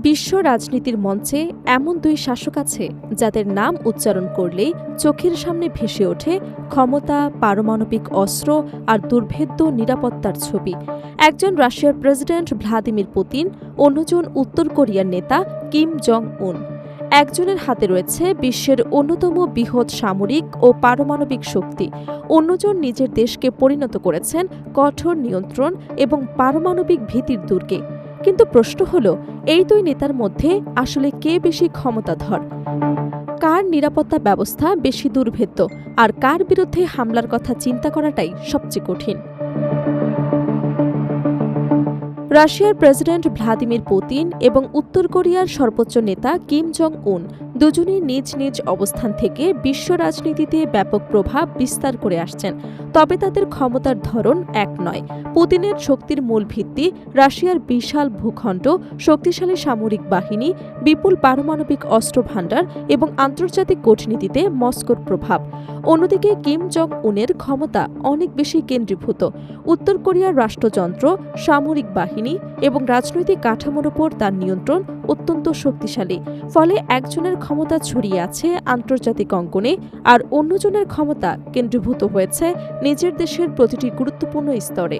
বিশ্ব রাজনীতির মঞ্চে এমন দুই শাসক আছে যাদের নাম উচ্চারণ করলেই চোখের সামনে ভেসে ওঠে ক্ষমতা, পারমাণবিক অস্ত্র আর দুর্ভেদ্য নিরাপত্তার ছবি। একজন রাশিয়ার প্রেসিডেন্ট ভ্লাদিমির পুতিন, অন্যজন উত্তর কোরিয়ার নেতা কিম জং উন। একজনের হাতে রয়েছে বিশ্বের অন্যতম বৃহৎ সামরিক ও পারমাণবিক শক্তি, অন্যজন নিজের দেশকে পরিণত করেছেন কঠোর নিয়ন্ত্রণ এবং পারমাণবিক ভীতির দুর্গে। কিন্তু প্রশ্ন হল, এই দুই নেতার মধ্যে আসলে কে বেশি ক্ষমতাধর? কার নিরাপত্তা ব্যবস্থা বেশি দুর্ভেদ্য আর কার বিরুদ্ধে হামলার কথা চিন্তা করাটাই সবচেয়ে কঠিন? রাশিয়ার প্রেসিডেন্ট ভ্লাদিমির পুতিন এবং উত্তর কোরিয়ার সর্বোচ্চ নেতা কিম জং উন দুজনই নিজ নিজ অবস্থান থেকে বিশ্ব রাজনীতিতে ব্যাপক প্রভাব বিস্তার করে আসছেন। তবে তাদের ক্ষমতার ধরন এক নয়। পুতিনের শক্তির মূল ভিত্তি রাশিয়ার বিশাল ভূখণ্ড, শক্তিশালী সামরিক বাহিনী, বিপুল পারমাণবিক অস্ত্র ভাণ্ডার এবং আন্তর্জাতিক কূটনীতিতে মস্কোর প্রভাব। অন্যদিকে কিম জং উনের ক্ষমতা অনেক বেশি কেন্দ্রীভূত। উত্তর কোরিয়ার রাষ্ট্রযন্ত্র, সামরিক বাহিনী এবং রাজনৈতিক কাঠামোর উপর তার নিয়ন্ত্রণ অত্যন্ত শক্তিশালী। ফলে একজনের ক্ষমতা ছড়িয়ে আছে আন্তর্জাতিক অঙ্গনে, আর অন্যজনের ক্ষমতা কেন্দ্রীভূত হয়েছে নিজের দেশের প্রতিটি গুরুত্বপূর্ণ স্তরে।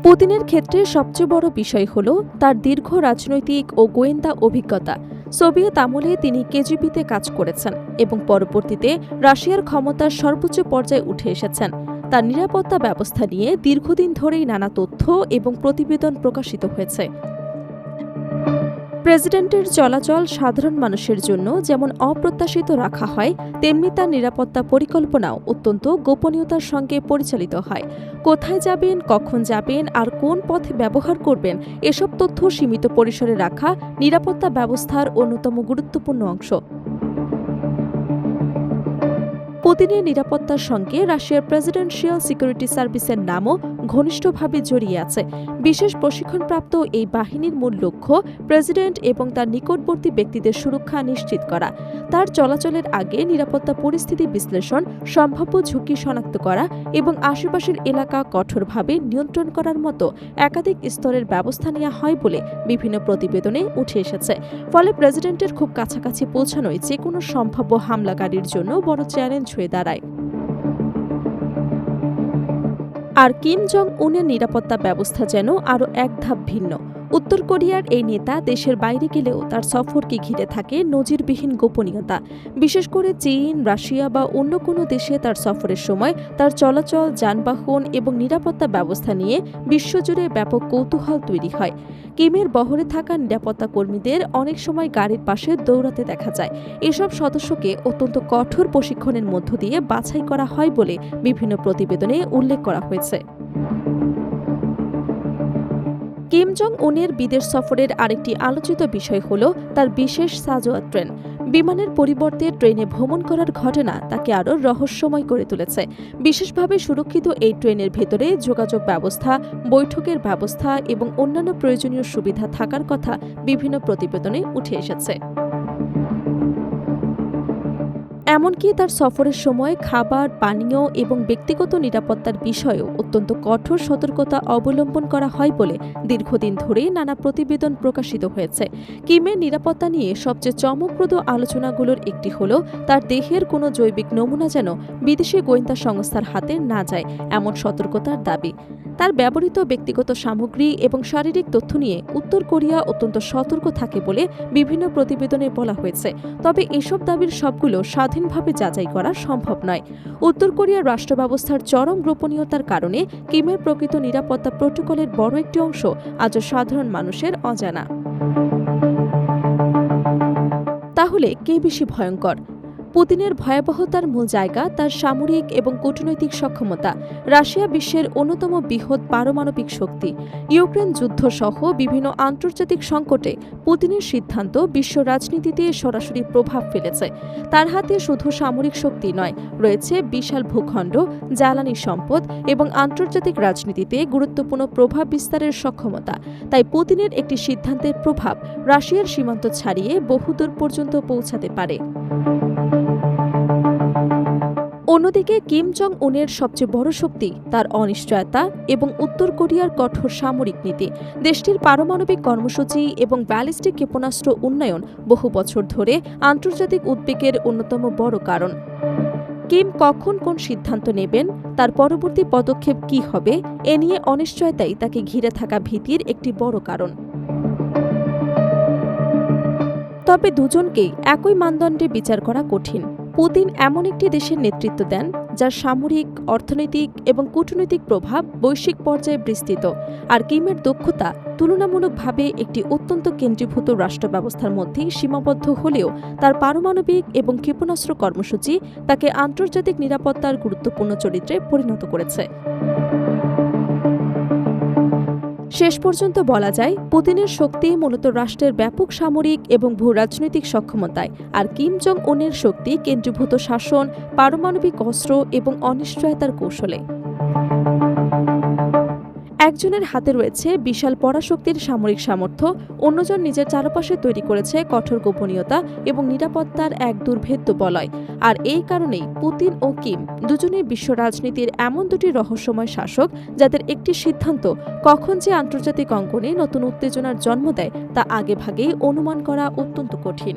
পুতিনের ক্ষেত্রে সবচেয়ে বড় বিষয় হল তার দীর্ঘ রাজনৈতিক ও গোয়েন্দা অভিজ্ঞতা। সোভিয়েত আমলে তিনি কেজিবিতে কাজ করেছেন এবং পরবর্তীতে রাশিয়ার ক্ষমতার সর্বোচ্চ পর্যায়ে উঠে এসেছেন। তার নিরাপত্তা ব্যবস্থা নিয়ে দীর্ঘদিন ধরেই নানা তথ্য এবং প্রতিবেদন প্রকাশিত হয়েছে। প্রেসিডেন্টের চলাচল সাধারণ মানুষের জন্য যেমন অপ্রত্যাশিত রাখা হয়, তেমনি তার নিরাপত্তা পরিকল্পনাও অত্যন্ত গোপনীয়তার সঙ্গে পরিচালিত হয়। কোথায় যাবেন, কখন যাবেন আর কোন পথ ব্যবহার করবেন, এসব তথ্য সীমিত পরিসরে রাখা নিরাপত্তা ব্যবস্থার অন্যতম গুরুত্বপূর্ণ অংশ। পুতিনের নিরাপত্তার সঙ্গে রাশিয়ার প্রেসিডেন্সিয়াল সিকিউরিটি সার্ভিসের নামও ঘনিষ্ঠভাবে জড়িয়ে আছে। বিশেষ প্রশিক্ষণপ্রাপ্ত এই বাহিনীর মূল লক্ষ্য প্রেসিডেন্ট এবং তার নিকটবর্তী ব্যক্তিদের সুরক্ষা নিশ্চিত করা, তার চলাচলের আগে নিরাপত্তা পরিস্থিতি বিশ্লেষণ, সম্ভাব্য ঝুঁকি শনাক্ত করা এবং আশেপাশের এলাকা কঠোরভাবে নিয়ন্ত্রণ করার মতো একাধিক স্তরের ব্যবস্থা নেওয়া হয় বলে বিভিন্ন প্রতিবেদনে উঠে এসেছে। ফলে প্রেসিডেন্টের খুব কাছাকাছি পৌঁছানোই যে কোনো সম্ভাব্য হামলাকারীর জন্য বড় চ্যালেঞ্জ হয়ে দাঁড়ায়। আর কিম জং উনের নিরাপত্তা ব্যবস্থা যেন আরও এক ধাপ ভিন্ন। উত্তর কোরিয়ার এই নেতা দেশের বাইরে গেলেও তার সফরকে ঘিরে থাকে নজিরবিহীন গোপনীয়তা। বিশেষ করে চীন, রাশিয়া বা অন্য কোনো দেশে তার সফরের সময় তার চলাচল, যানবাহন এবং নিরাপত্তা ব্যবস্থা নিয়ে বিশ্বজুড়ে ব্যাপক কৌতূহল তৈরি হয়। কিমের বহরে থাকা নিরাপত্তা কর্মীদের অনেক সময় গাড়ির পাশে দৌড়াতে দেখা যায়। এসব সদস্যকে অত্যন্ত কঠোর প্রশিক্ষণের মধ্য দিয়ে বাছাই করা হয় বলে বিভিন্ন প্রতিবেদনে উল্লেখ করা হয়েছে। কিম জং উনের বিদেশ সফরের আরেকটি আলোচিত বিষয় হল তার বিশেষ সাজোয়া ট্রেন। বিমানের পরিবর্তে ট্রেনে ভ্রমণ করার ঘটনা তাকে আরও রহস্যময় করে তুলেছে। বিশেষভাবে সুরক্ষিত এই ট্রেনের ভেতরে যোগাযোগ ব্যবস্থা, বৈঠকের ব্যবস্থা এবং অন্যান্য প্রয়োজনীয় সুবিধা থাকার কথা বিভিন্ন প্রতিবেদনে উঠে এসেছে। এমনকি তার সফরের সময় খাবার, পানীয় এবং ব্যক্তিগত নিরাপত্তার বিষয়েও অত্যন্ত কঠোর সতর্কতা অবলম্বন করা হয় বলে দীর্ঘদিন ধরে নানা প্রতিবেদন প্রকাশিত হয়েছে। কিমের নিরাপত্তা নিয়ে সবচেয়ে চমকপ্রদ আলোচনাগুলোর একটি হল তার দেহের কোনো জৈবিক নমুনা যেন বিদেশি গোয়েন্দা সংস্থার হাতে না যায়, এমন সতর্কতার দাবি। তার ব্যবহৃত ব্যক্তিগত সামগ্রী এবং শারীরিক তথ্য নিয়ে উত্তর কোরিয়া অত্যন্ত সতর্ক থাকে বলে বিভিন্ন প্রতিবেদনে বলা হয়েছে। তবে এসব দাবির সবগুলো স্বাধীনভাবে যাচাই করা সম্ভব নয়। উত্তর কোরিয়ার রাষ্ট্র ব্যবস্থার চরম গোপনীয়তার কারণে কিমের প্রকৃত নিরাপত্তা প্রোটোকলের বড় একটি অংশ আজও সাধারণ মানুষের অজানা। তাহলে কে বেশি ভয়ঙ্কর? পুতিনের ভয়াবহতার মূল জায়গা তার সামরিক এবং কূটনৈতিক সক্ষমতা। রাশিয়া বিশ্বের অন্যতম বৃহৎ পারমাণবিক শক্তি। ইউক্রেন যুদ্ধ সহ বিভিন্ন আন্তর্জাতিক সংকটে পুতিনের সিদ্ধান্ত বিশ্ব রাজনীতিতে সরাসরি প্রভাব ফেলেছে। তার হাতে শুধু সামরিক শক্তি নয়, রয়েছে বিশাল ভূখণ্ড, জ্বালানি সম্পদ এবং আন্তর্জাতিক রাজনীতিতে গুরুত্বপূর্ণ প্রভাব বিস্তারের সক্ষমতা। তাই পুতিনের একটি সিদ্ধান্তের প্রভাব রাশিয়ার সীমান্ত ছাড়িয়ে বহুদূর পর্যন্ত পৌঁছাতে পারে। অন্যদিকে কিম জং উনের সবচেয়ে বড় শক্তি তার অনিশ্চয়তা এবং উত্তর কোরিয়ার কঠোর সামরিক নীতি। দেশটির পারমাণবিক কর্মসূচি এবং ব্যালিস্টিক ক্ষেপণাস্ত্র উন্নয়ন বহু বছর ধরে আন্তর্জাতিক উদ্বেগের অন্যতম বড় কারণ। কিম কখন কোন সিদ্ধান্ত নেবেন, তার পরবর্তী পদক্ষেপ কী হবে, এ নিয়ে অনিশ্চয়তাই তাকে ঘিরে থাকা ভীতির একটি বড় কারণ। তবে দুজনকেই একই মানদণ্ডে বিচার করা কঠিন। পুতিন এমন একটি দেশের নেতৃত্ব দেন যার সামরিক, অর্থনৈতিক এবং কূটনৈতিক প্রভাব বৈশ্বিক পর্যায়ে বিস্তৃত, আর কিমের দক্ষতা তুলনামূলকভাবে একটি অত্যন্ত কেন্দ্রীভূত রাষ্ট্র ব্যবস্থার মধ্যেই সীমাবদ্ধ হলেও তার পারমাণবিক এবং ক্ষেপণাস্ত্র কর্মসূচি তাকে আন্তর্জাতিক নিরাপত্তার গুরুত্বপূর্ণ চরিত্রে পরিণত করেছে। শেষ পর্যন্ত বলা যায়, পুতিনের শক্তি মূলত রাষ্ট্রের ব্যাপক সামরিক এবং ভূরাজনৈতিক সক্ষমতায়, আর কিম জং উনের শক্তি কেন্দ্রীভূত শাসন, পারমাণবিক অস্ত্র এবং অনিশ্চয়তার কৌশলে। একজনের হাতে রয়েছে বিশাল পরাশক্তির সামরিক সামর্থ্য, অন্যজন নিজের চারপাশে তৈরি করেছে কঠোর গোপনীয়তা এবং নিরাপত্তার এক দুর্ভেদ্য বলয়। আর এই কারণেই পুতিন ও কিম দুজনেই বিশ্ব রাজনীতির এমন দুটি রহস্যময় শাসক, যাদের একটি সিদ্ধান্ত কখন যে আন্তর্জাতিক অঙ্গনে নতুন উত্তেজনার জন্ম দেয় তা আগেভাগেই অনুমান করা অত্যন্ত কঠিন।